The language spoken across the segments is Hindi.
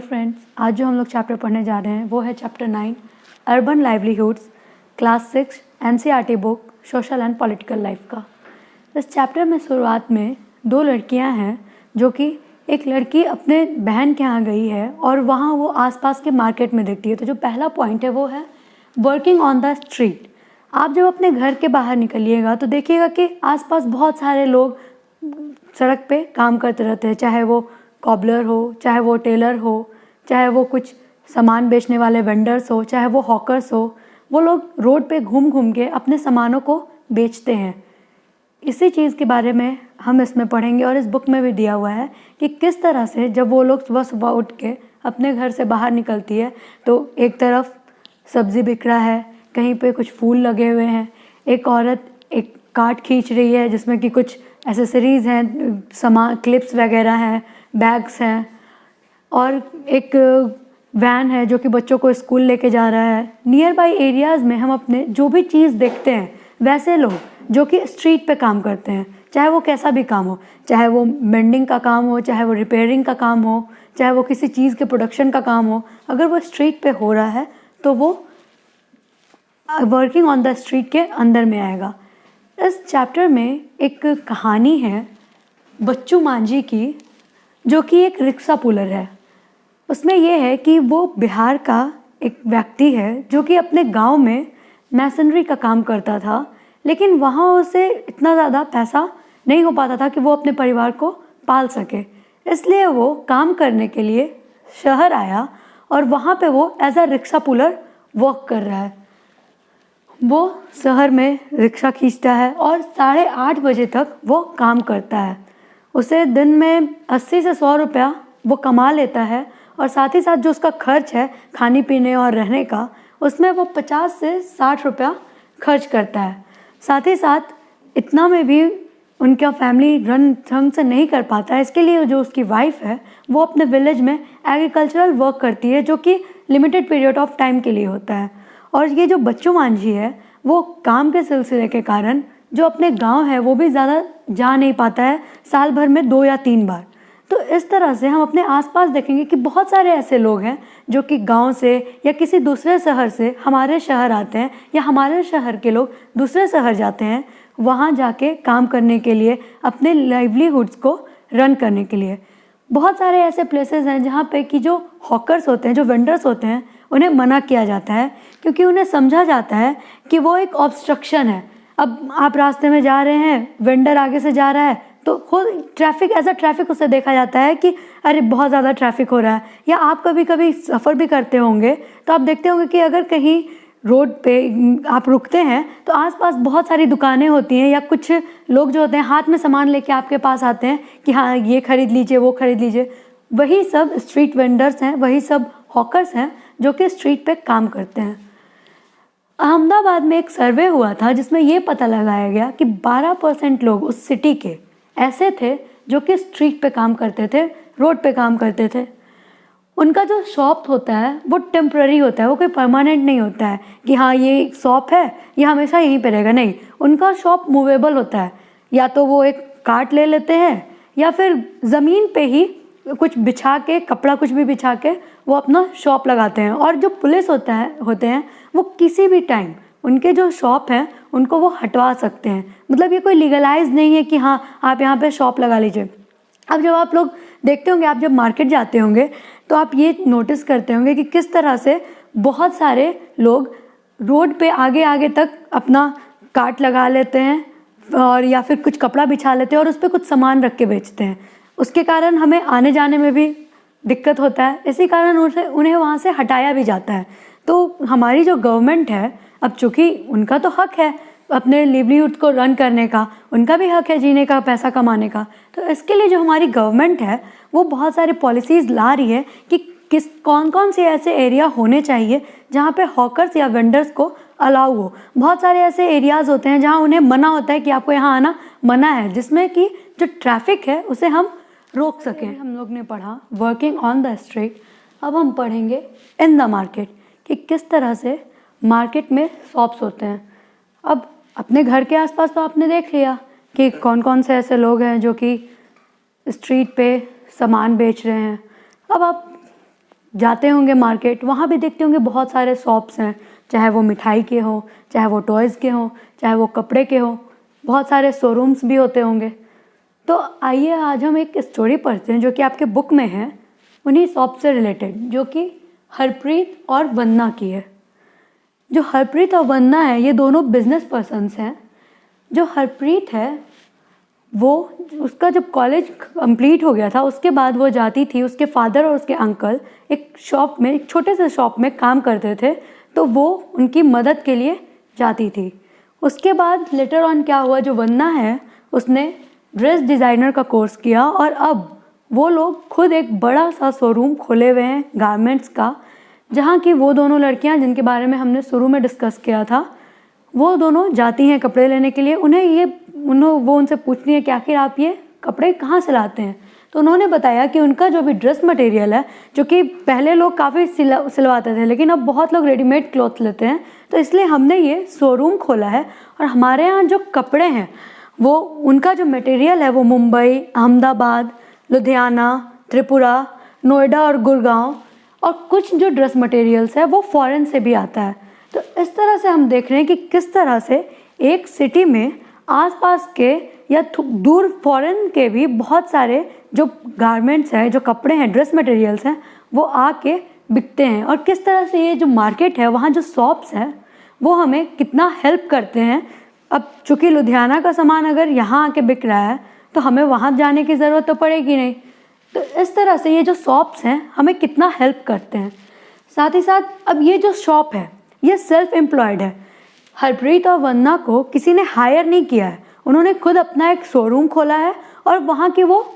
फ्रेंड्स, आज जो हम लोग चैप्टर पढ़ने जा रहे हैं वो है chapter 9 urban livelihoods, class 6 NCERT book social and political life का। इस चैप्टर में शुरुआत में दो लड़कियां हैं जो कि एक लड़की अपने बहन के यहाँ गई है और वहाँ वो आसपास के मार्केट में देखती है। तो जो पहला पॉइंट है वो है वर्किंग ऑन द स्ट्रीट। आप जब अपने घर के बाहर निकलिएगा तो देखिएगा कि आसपास बहुत सारे लोग सड़क पे काम करते रहते हैं, चाहे वो कॉबलर हो, चाहे वो टेलर हो, चाहे वो कुछ सामान बेचने वाले वेंडर्स हो, चाहे वो हॉकर्स हो। वो लोग रोड पे घूम घूम के अपने सामानों को बेचते हैं। इसी चीज़ के बारे में हम इसमें पढ़ेंगे और इस बुक में भी दिया हुआ है कि किस तरह से जब वो लोग सुबह सुबह उठ के अपने घर से बाहर निकलती है तो एक तरफ सब्ज़ी बिक रहा है, कहीं पे कुछ फूल लगे हुए हैं, एक औरत एक कार्ट खींच रही है जिसमें कि कुछ एसेसरीज़ हैं, सामान क्लिप्स वगैरह हैं, बैग्स हैं, और एक वैन है जो कि बच्चों को स्कूल लेके जा रहा है। नियर बाई एरियाज़ में हम अपने जो भी चीज़ देखते हैं वैसे लोग जो कि स्ट्रीट पे काम करते हैं, चाहे वो कैसा भी काम हो, चाहे वो मेंडिंग का काम हो, चाहे वो रिपेयरिंग का काम हो, चाहे वो किसी चीज़ के प्रोडक्शन का काम हो, अगर वो स्ट्रीट पे हो रहा है तो वो वर्किंग ऑन द स्ट्रीट के अंदर में आएगा। इस चैप्टर में एक कहानी है बच्चू मांझी की, जो कि एक रिक्शा पुलर है। उसमें यह है कि वो बिहार का एक व्यक्ति है जो कि अपने गांव में मैसनरी का काम करता था, लेकिन वहाँ उसे इतना ज़्यादा पैसा नहीं हो पाता था कि वो अपने परिवार को पाल सके। इसलिए वो काम करने के लिए शहर आया और वहाँ पे वो as a rickshaw puller work कर रहा है। वो शहर में रिक्शा खींचता है और 8:30 बजे तक वो काम करता है। उसे दिन में 80 से 100 रुपया वो कमा लेता है और साथ ही साथ जो उसका खर्च है खाने पीने और रहने का, उसमें वो 50 से 60 रुपया खर्च करता है। साथ ही साथ इतना में भी उनका फैमिली रन ढंग से नहीं कर पाता है। इसके लिए जो उसकी वाइफ है वो अपने विलेज में एग्रीकल्चरल वर्क करती है, जो कि लिमिटेड पीरियड ऑफ टाइम के लिए होता है। और ये जो बच्चू मांझी है वो काम के सिलसिले के कारण जो अपने गांव है वो भी ज़्यादा जा नहीं पाता है, साल भर में 2 या 3 बार। तो इस तरह से हम अपने आसपास देखेंगे कि बहुत सारे ऐसे लोग हैं जो कि गांव से या किसी दूसरे शहर से हमारे शहर आते हैं, या हमारे शहर के लोग दूसरे शहर जाते हैं वहाँ जाके काम करने के लिए, अपने लाइवलीहुड्स को रन करने के लिए। बहुत सारे ऐसे प्लेसेस हैं जहाँ पे कि जो हॉकर्स होते हैं, जो वेंडर्स होते हैं, उन्हें मना किया जाता है क्योंकि उन्हें समझा जाता है कि वो एक ऑब्स्ट्रक्शन है। अब आप रास्ते में जा रहे हैं, वेंडर आगे से जा रहा है तो खुद ट्रैफिक एज अ ट्रैफिक उसे देखा जाता है कि अरे बहुत ज़्यादा ट्रैफिक हो रहा है। या आप कभी कभी सफ़र भी करते होंगे तो आप देखते होंगे कि अगर कहीं रोड पे आप रुकते हैं तो आसपास बहुत सारी दुकानें होती हैं, या कुछ लोग जो होते हैं हाथ में सामान लेके आपके पास आते हैं कि हाँ ये खरीद लीजिए, वो खरीद लीजिए। वही सब स्ट्रीट वेंडर्स हैं, वही सब हॉकर्स हैं जो कि स्ट्रीट पे काम करते हैं। अहमदाबाद में एक सर्वे हुआ था जिसमें ये पता लगाया गया कि 12% लोग उस सिटी के ऐसे थे जो कि स्ट्रीट पे काम करते थे, रोड पे काम करते थे। उनका जो शॉप होता है वो टेम्प्ररी होता है, वो कोई परमानेंट नहीं होता है कि हाँ ये शॉप है ये हमेशा यहीं पे रहेगा, नहीं। उनका शॉप मूवेबल होता है, या तो वो एक कार्ट ले लेते हैं या फिर ज़मीन पे ही कुछ बिछा के, कपड़ा कुछ भी बिछा के वो अपना शॉप लगाते हैं। और जो पुलिस होते हैं वो किसी भी टाइम उनके जो शॉप हैं उनको वो हटवा सकते हैं। मतलब ये कोई लीगलाइज नहीं है कि हाँ आप यहाँ पे शॉप लगा लीजिए। अब जब आप लोग देखते होंगे, आप जब मार्केट जाते होंगे तो आप ये नोटिस करते होंगे कि किस तरह से बहुत सारे लोग रोड पे आगे आगे तक अपना कार्ट लगा लेते हैं और या फिर कुछ कपड़ा बिछा लेते हैं और उस पर कुछ सामान रख के बेचते हैं। उसके कारण हमें आने जाने में भी दिक्कत होता है, इसी कारण उन्हें वहाँ से हटाया भी जाता है। तो हमारी जो गवर्नमेंट है, अब चूँकि उनका तो हक है अपने लिवलीहुड को रन करने का, उनका भी हक है जीने का, पैसा कमाने का, तो इसके लिए जो हमारी गवर्नमेंट है वो बहुत सारी पॉलिसीज़ ला रही है कि कौन कौन से ऐसे एरिया होने चाहिए जहाँ पे हॉकर्स या वेंडर्स को अलाउ हो। बहुत सारे ऐसे एरियाज़ होते हैं जहाँ उन्हें मना होता है कि आपको यहाँ आना मना है, जिसमें कि जो ट्रैफिक है उसे हम रोक सकें। हम लोग ने पढ़ा वर्किंग ऑन द स्ट्रीट। अब हम पढ़ेंगे इन द मार्केट कि किस तरह से मार्केट में शॉप्स होते हैं। अब अपने घर के आसपास तो आपने देख लिया कि कौन कौन से ऐसे लोग हैं जो कि स्ट्रीट पे सामान बेच रहे हैं। अब आप जाते होंगे मार्केट, वहाँ भी देखते होंगे बहुत सारे शॉप्स हैं, चाहे वो मिठाई के हों, चाहे वो टॉयज़ के हों, चाहे वो कपड़े के हों, बहुत सारे शोरूम्स भी होते होंगे। तो आइए आज हम एक स्टोरी पढ़ते हैं जो कि आपके बुक में है, उन्हीं शॉप से रिलेटेड, जो कि हरप्रीत और वंदना की है। जो हरप्रीत और वंदना है, ये दोनों बिजनेस पर्सन्स हैं। जो हरप्रीत है वो, उसका जब कॉलेज कंप्लीट हो गया था उसके बाद वो जाती थी, उसके फादर और उसके अंकल एक शॉप में, एक छोटे से शॉप में काम करते थे, तो वो उनकी मदद के लिए जाती थी। उसके बाद लेटर ऑन क्या हुआ, जो वंदना है उसने ड्रेस डिज़ाइनर का कोर्स किया और अब वो लोग खुद एक बड़ा सा शोरूम खोले हुए हैं गारमेंट्स का, जहाँ की वो दोनों लड़कियाँ जिनके बारे में हमने शुरू में डिस्कस किया था, वो दोनों जाती हैं कपड़े लेने के लिए। वो उनसे पूछती है कि आखिर आप ये कपड़े कहाँ से लाते हैं। तो उन्होंने बताया कि उनका जो भी ड्रेस मटेरियल है, जो कि पहले लोग काफ़ी सिलवाते थे लेकिन अब बहुत लोग रेडीमेड क्लॉथ लेते हैं, तो इसलिए हमने ये शोरूम खोला है और हमारे यहाँ जो कपड़े हैं वो, उनका जो मटेरियल है वो मुंबई, अहमदाबाद, लुधियाना, त्रिपुरा, नोएडा और गुड़गांव, और कुछ जो ड्रेस मटेरियल्स है वो फॉरेन से भी आता है। तो इस तरह से हम देख रहे हैं कि किस तरह से एक सिटी में आसपास के या दूर फॉरेन के भी बहुत सारे जो गारमेंट्स हैं, जो कपड़े हैं, ड्रेस मटेरियल्स हैं, वो आके बिकते हैं, और किस तरह से ये जो मार्केट है, वहाँ जो शॉप्स हैं, वो हमें कितना हेल्प करते हैं। अब चूँकि लुधियाना का सामान अगर यहाँ आके बिक रहा है तो हमें वहाँ जाने की ज़रूरत तो पड़ेगी नहीं। तो इस तरह से ये जो शॉप्स हैं हमें कितना हेल्प करते हैं। साथ ही साथ अब ये जो शॉप है ये सेल्फ एम्प्लॉयड है। हरप्रीत और वंदना को किसी ने हायर नहीं किया है, उन्होंने खुद अपना एक शोरूम खोला है और वहाँ के वो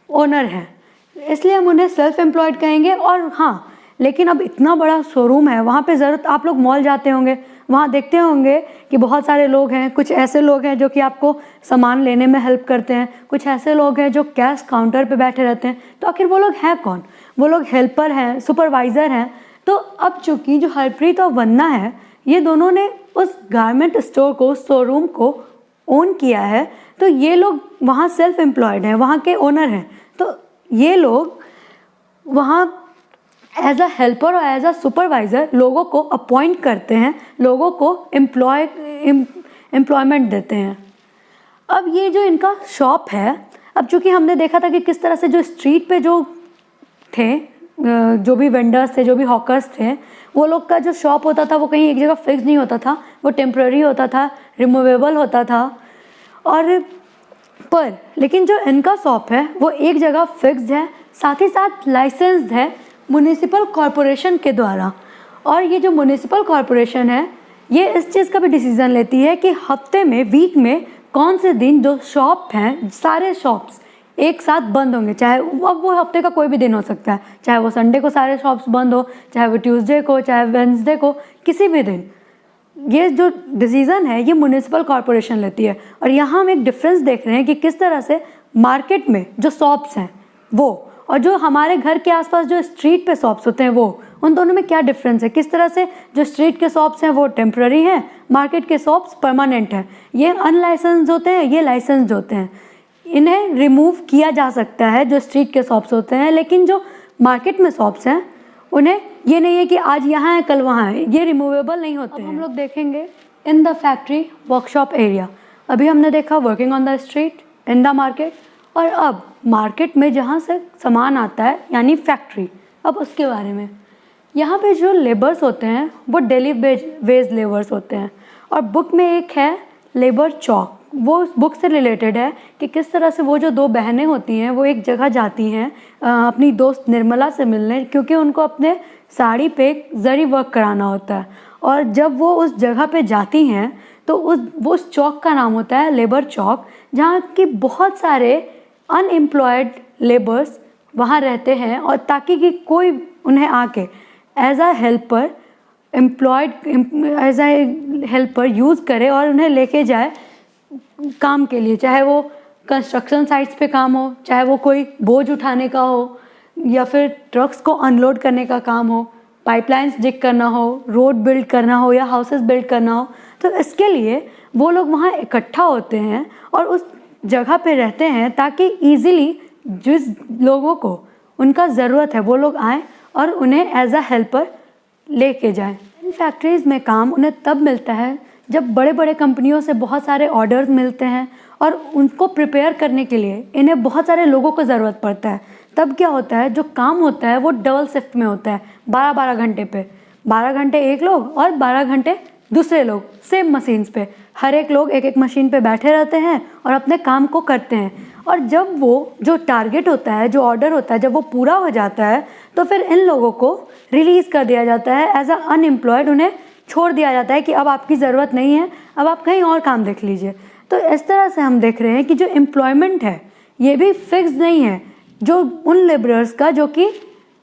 ओनर हैं, इसलिए हम उन्हें सेल्फ एम्प्लॉयड कहेंगे। और हाँ, लेकिन अब इतना बड़ा शोरूम है, वहाँ पे ज़रूरत, आप लोग मॉल जाते होंगे, वहाँ देखते होंगे कि बहुत सारे लोग हैं। कुछ ऐसे लोग हैं जो कि आपको सामान लेने में हेल्प करते हैं, कुछ ऐसे लोग हैं जो कैश काउंटर पे बैठे रहते हैं। तो आखिर वो लोग हैं कौन? वो लोग हेल्पर हैं, सुपरवाइज़र हैं। तो अब चूँकि जो हरप्रीत और वंदना है, ये दोनों ने उस गारमेंट स्टोर को, शोरूम को ओन किया है, तो ये लोग वहाँ सेल्फ एम्प्लॉयड हैं, वहाँ के ओनर हैं। तो ये लोग वहाँ एज अ हेल्पर और एज अ सुपरवाइज़र लोगों को अपॉइंट करते हैं, लोगों को एम्प्लॉयमेंट देते हैं। अब ये जो इनका शॉप है, अब चूँकि हमने देखा था कि किस तरह से जो स्ट्रीट पे जो थे, जो भी वेंडर्स थे, जो भी हॉकर्स थे, वो लोग का जो शॉप होता था वो कहीं एक जगह फिक्स नहीं होता था, वो टेम्प्रेरी होता था, रिमूवेबल होता था। और लेकिन जो इनका शॉप है वो एक जगह फिक्स्ड है, साथ ही साथ लाइसेंस्ड है म्युनिसिपल कॉरपोरेशन के द्वारा। और ये जो म्युनिसिपल कॉरपोरेशन है, ये इस चीज़ का भी डिसीज़न लेती है कि हफ्ते में, वीक में कौन से दिन जो शॉप हैं, सारे शॉप्स एक साथ बंद होंगे। चाहे अब वो हफ्ते का कोई भी दिन हो सकता है, चाहे वो संडे को सारे शॉप्स बंद हो, चाहे वो ट्यूसडे को, चाहे वेडनेसडे को, किसी भी दिन। ये जो डिसीज़न है ये म्युनिसिपल कॉरपोरेशन लेती है। और यहाँ हम एक डिफरेंस देख रहे हैं कि किस तरह से मार्केट में जो शॉप्स हैं वो, और जो हमारे घर के आसपास जो स्ट्रीट पे शॉप्स होते हैं वो, उन दोनों में क्या डिफरेंस है। किस तरह से जो स्ट्रीट के शॉप्स हैं वो टेम्प्रेरी हैं, मार्केट के शॉप्स परमानेंट हैं। ये अनलाइसेंस्ड होते हैं, ये लाइसेंस्ड होते हैं। इन्हें रिमूव किया जा सकता है जो स्ट्रीट के शॉप्स होते हैं, लेकिन जो मार्केट में शॉप्स हैं उन्हें ये नहीं है कि आज यहाँ है कल वहाँ है, ये रिमूवेबल नहीं होते हैं। हम लोग देखेंगे in the factory workshop area. अभी हमने देखा working on the street, in the market, और अब मार्केट में जहाँ से सामान आता है यानी फैक्ट्री। अब उसके बारे में, यहाँ पे जो लेबर्स होते हैं वो डेली वेज लेबर्स होते हैं। और बुक में एक है लेबर चौक, वो उस बुक से रिलेटेड है कि किस तरह से वो जो दो बहनें होती हैं वो एक जगह जाती हैं अपनी दोस्त निर्मला से मिलने, क्योंकि उनको अपने साड़ी पे जरी वर्क कराना होता है। और जब वो उस जगह पे जाती हैं तो उस चौक का नाम होता है लेबर चौक, जहाँ की बहुत सारे अनएम्प्लॉयड लेबर्स वहाँ रहते हैं, और ताकि कि कोई उन्हें आके एज अ हेल्पर यूज़ करे और उन्हें लेके जाए काम के लिए, चाहे वो कंस्ट्रक्शन साइट्स पे काम हो, चाहे वो कोई बोझ उठाने का हो, या फिर ट्रक्स को अनलोड करने का काम हो, पाइपलाइंस डिग करना हो, रोड बिल्ड करना हो, या हाउसेस बिल्ड करना हो। तो इसके लिए वो लोग वहाँ इकट्ठा होते हैं और उस जगह पे रहते हैं, ताकि ईज़िली जिस लोगों को उनका ज़रूरत है वो लोग आएँ और उन्हें एज अ हेल्पर लेके जाएं। इन फैक्ट्रीज़ में काम उन्हें तब मिलता है जब बड़े बड़े कंपनियों से बहुत सारे ऑर्डर्स मिलते हैं और उनको प्रिपेयर करने के लिए इन्हें बहुत सारे लोगों को ज़रूरत पड़ता है। तब क्या होता है, जो काम होता है वो डबल शिफ्ट में होता है, 12-12 घंटे पे, 12 घंटे एक लोग और 12 घंटे दूसरे लोग, सेम मशीन्स पे। हर एक लोग एक एक मशीन पे बैठे रहते हैं और अपने काम को करते हैं। और जब वो जो टारगेट होता है, जो ऑर्डर होता है, जब वो पूरा हो जाता है तो फिर इन लोगों को रिलीज़ कर दिया जाता है एज अ अनएम्प्लॉयड। उन्हें छोड़ दिया जाता है कि अब आपकी ज़रूरत नहीं है, अब आप कहीं और काम देख लीजिए। तो इस तरह से हम देख रहे हैं कि जो एम्प्लॉयमेंट है ये भी फिक्स नहीं है जो उन लेबरर्स का जो कि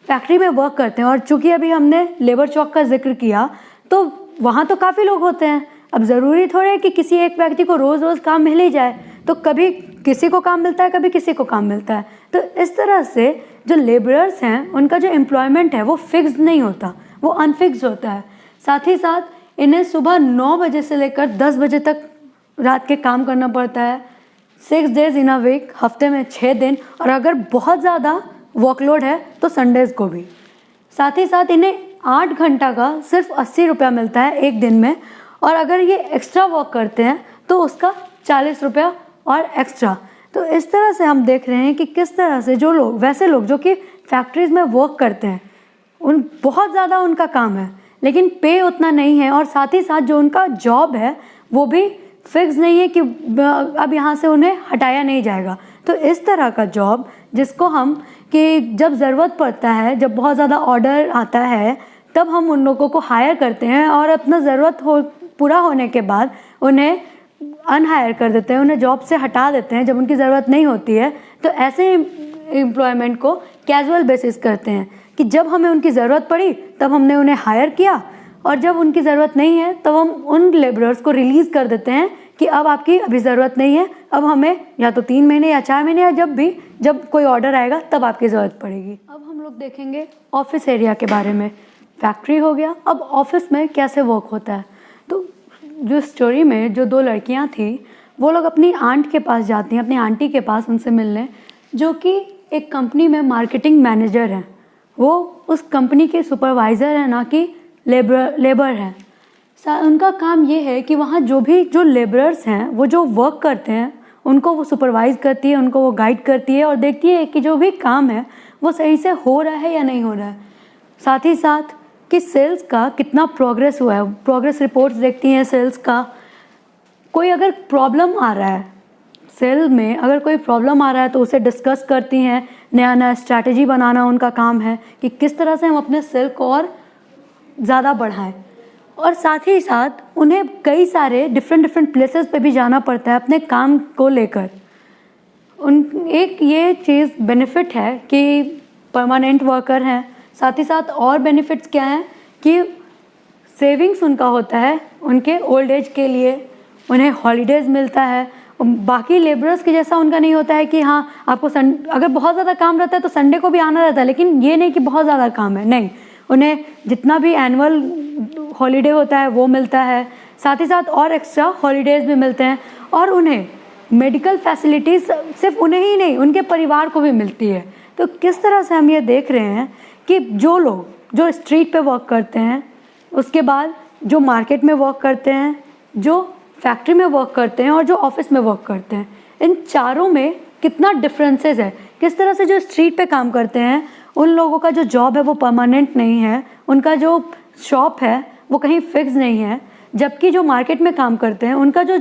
फैक्ट्री में वर्क करते हैं। और चूँकि अभी हमने लेबर चौक का जिक्र किया तो वहाँ तो काफ़ी लोग होते हैं। अब ज़रूरी थोड़े है कि किसी एक व्यक्ति को रोज़ रोज़ काम मिल ही जाए, तो कभी किसी को काम मिलता है, कभी किसी को काम मिलता है। तो इस तरह से जो लेबरर्स हैं उनका जो एम्प्लॉयमेंट है वो फिक्स नहीं होता, वो अनफिक्स होता है। साथ ही साथ इन्हें सुबह 9 बजे से लेकर 10 बजे तक रात के काम करना पड़ता है, 6 डेज इन अ वीक, हफ्ते में 6 दिन, और अगर बहुत ज़्यादा वर्कलोड है तो संडेज़ को भी। साथ ही साथ इन्हें 8 घंटा का सिर्फ 80 रुपया मिलता है एक दिन में, और अगर ये एक्स्ट्रा वर्क करते हैं तो उसका 40 रुपया और एक्स्ट्रा। तो इस तरह से हम देख रहे हैं कि किस तरह से जो लोग, वैसे लोग जो कि फैक्ट्रीज़ में वर्क करते हैं, उन बहुत ज़्यादा उनका काम है लेकिन पे उतना नहीं है, और साथ ही साथ जो उनका जॉब है वो भी फिक्स नहीं है कि अब यहाँ से उन्हें हटाया नहीं जाएगा। तो इस तरह का जॉब जिसको हम कि जब ज़रूरत पड़ता है, जब बहुत ज़्यादा ऑर्डर आता है तब हम उन लोगों को हायर करते हैं और अपना ज़रूरत पूरा होने के बाद उन्हें अनहायर कर देते हैं, उन्हें जॉब से हटा देते हैं जब उनकी ज़रूरत नहीं होती है। तो ऐसे एम्प्लॉयमेंट को कैजुअल बेसिस करते हैं कि जब हमें उनकी ज़रूरत पड़ी तब हमने उन्हें हायर किया, और जब उनकी ज़रूरत नहीं है तब हम उन लेबरर्स को रिलीज़ कर देते हैं कि अब आपकी अभी ज़रूरत नहीं है, अब हमें या तो 3 महीने या 4 महीने या जब कोई ऑर्डर आएगा तब आपकी ज़रूरत पड़ेगी। अब हम लोग देखेंगे ऑफिस एरिया के बारे में। फैक्ट्री हो गया, अब ऑफिस में कैसे वर्क होता है। तो जो स्टोरी में जो 2 लड़कियां थी वो लोग अपनी आंट के पास जाती हैं, अपनी आंटी के पास उनसे मिलने, जो कि एक कंपनी में मार्केटिंग मैनेजर हैं। वो उस कंपनी के सुपरवाइज़र हैं, ना कि लेबर हैं। उनका काम ये है कि वहाँ जो लेबरर्स हैं वो जो वर्क करते हैं उनको वो सुपरवाइज़ करती है, उनको वो गाइड करती है और देखती है कि जो भी काम है वो सही से हो रहा है या नहीं हो रहा है। साथ ही साथ कि सेल्स का कितना प्रोग्रेस हुआ है, प्रोग्रेस रिपोर्ट्स देखती हैं सेल्स का। कोई अगर प्रॉब्लम आ रहा है सेल में, अगर कोई प्रॉब्लम आ रहा है तो उसे डिस्कस करती हैं, नया नया स्ट्रैटेजी बनाना उनका काम है कि किस तरह से हम अपने सेल को और ज़्यादा बढ़ाएं। और साथ ही साथ उन्हें कई सारे डिफरेंट प्लेसेस पे भी जाना पड़ता है अपने काम को लेकर। एक ये चीज़ बेनिफिट है कि परमानेंट वर्कर हैं। साथ ही साथ और बेनिफिट्स क्या हैं कि सेविंग्स उनका होता है उनके ओल्ड एज के लिए, उन्हें हॉलीडेज़ मिलता है। बाकी लेबरर्स के जैसा उनका नहीं होता है कि हाँ आपको अगर बहुत ज़्यादा काम रहता है तो संडे को भी आना रहता है, लेकिन ये नहीं कि बहुत ज़्यादा काम है, नहीं, उन्हें जितना भी एनुअल हॉलीडे होता है वो मिलता है। साथ ही साथ और एक्स्ट्रा हॉलीडेज़ भी मिलते हैं, और उन्हें मेडिकल फैसिलिटीज़ सिर्फ उन्हें ही नहीं उनके परिवार को भी मिलती है। तो किस तरह से हम ये देख रहे हैं कि जो लोग जो स्ट्रीट पे वर्क करते हैं, उसके बाद जो मार्केट में वर्क करते हैं, जो फैक्ट्री में वर्क करते हैं और जो ऑफिस में वर्क करते हैं, इन चारों में कितना डिफरेंसेस है। किस तरह से जो स्ट्रीट पे काम करते हैं उन लोगों का जो जॉब है वो परमानेंट नहीं है, उनका जो शॉप है वो कहीं फिक्स नहीं है, जबकि जो मार्केट में काम करते हैं उनका जो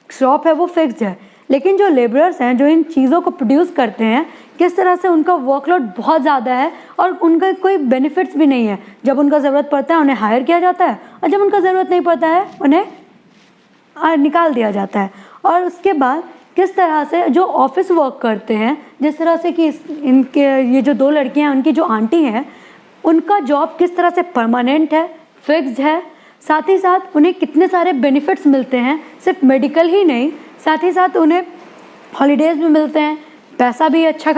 शॉप है वो फिक्स्ड है। लेकिन जो लेबरर्स हैं जो इन चीज़ों को प्रोड्यूस करते हैं, किस तरह से उनका वर्कलोड बहुत ज़्यादा है और उनका कोई बेनिफिट्स भी नहीं है। जब उनका ज़रूरत पड़ता है उन्हें हायर किया जाता है, और जब उनका ज़रूरत नहीं पड़ता है उन्हें निकाल दिया जाता है। और उसके बाद किस तरह से जो ऑफिस वर्क करते हैं, जिस तरह से कि इनके ये जो 2 लड़कियां हैं, उनकी जो आंटी हैं, उनका जॉब किस तरह से परमानेंट है, फिक्स्ड है। साथ ही साथ उन्हें कितने सारे बेनिफिट्स मिलते हैं, सिर्फ मेडिकल ही नहीं, साथ ही साथ उन्हें हॉलीडेज़ भी मिलते हैं, पैसा भी अच्छा,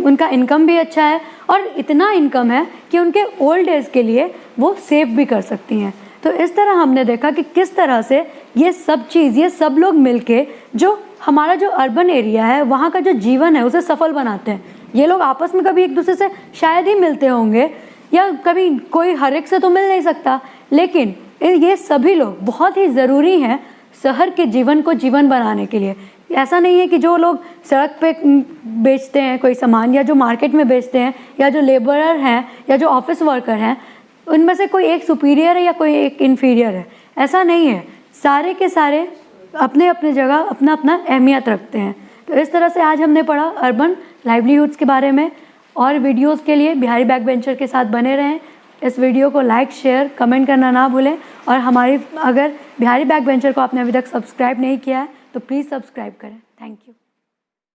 उनका इनकम भी अच्छा है, और इतना इनकम है कि उनके ओल्ड एज के लिए वो सेव भी कर सकती हैं। तो इस तरह हमने देखा कि किस तरह से ये सब चीज़, ये सब लोग मिलके जो हमारा जो अर्बन एरिया है वहाँ का जो जीवन है उसे सफल बनाते हैं। ये लोग आपस में कभी एक दूसरे से शायद ही मिलते होंगे, या कभी कोई हर एक से तो मिल नहीं सकता, लेकिन ये सभी लोग बहुत ही ज़रूरी हैं शहर के जीवन को जीवन बनाने के लिए। ऐसा नहीं है कि जो लोग सड़क पे बेचते हैं कोई सामान, या जो मार्केट में बेचते हैं, या जो लेबरर हैं, या जो ऑफिस वर्कर हैं, उनमें से कोई एक सुपीरियर है या कोई एक इन्फीरियर है, ऐसा नहीं है। सारे के सारे अपने अपने जगह अपना अपना अहमियत रखते हैं। तो इस तरह से आज हमने पढ़ा अर्बन लाइवलीहुड्स के बारे में। और वीडियोस के लिए बिहारी बैक बेंचर के साथ बने रहें। इस वीडियो को लाइक, शेयर, कमेंट करना ना भूलें। और अगर बिहारी बैक बेंचर को आपने अभी तक सब्सक्राइब नहीं किया है तो प्लीज़ सब्सक्राइब करें। Thank you.